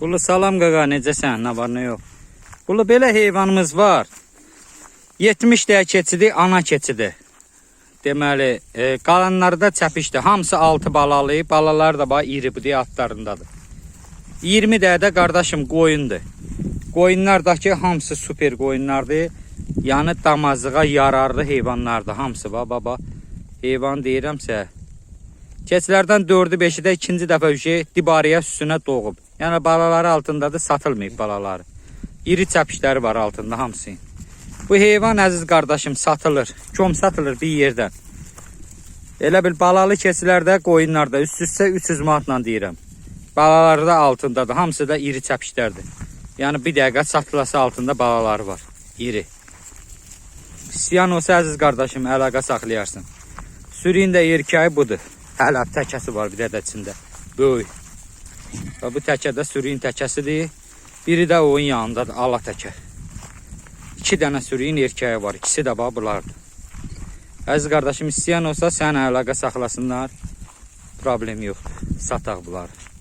Qulu salam qaqa, necəsən? Nə var, nə yox? Qulu belə heyvanımız var. 70 dəyə keçidi, ana keçidi. Deməli, qalanları da çəpişdir. Hamısı 6 balalı, balalar da bax iri bu deyə atlarındadır. 20 dəyə də qardaşım qoyundur. Qoyunlardakı hamısı super qoyunlardır. Yəni damazlığa yararlı heyvanlardır hamısı. Baba, heyvan deyirəmsə. Keçilərdən 4-ü 5-i də ikinci dəfə dibariyə süsünə doğub. Yəni balaları altındadır, satılmayıb balaları. İri çəpişləri var altında hamısı. Bu heyvan əziz qardaşım satılır. Kom satılır bir yerdən. Elə bil balalı keçilərdə, qoyunlarda üst-üstə 300 manatla deyirəm. Balaları da altındadır. Hamısı da iri çəpişlərdir. Yəni bir dəqiqə satılası altında balaları var. İri. İstəyən olsa əziz qardaşım əlaqə saxlayarsın. Sürüyün də erkəyi budur. Hələ təkəsi var bir də içində. Böyük. Bu təkə də sürüyün təkəsidir. Biri də onun yanındadır. Ala təkə. 2 dənə sürüyün erkəyi var. İkisi də bunlardır. Əziz qardaşım istəyən olsa sən əlaqə saxlasınlar. Problem yoxdur. Sataq bunları.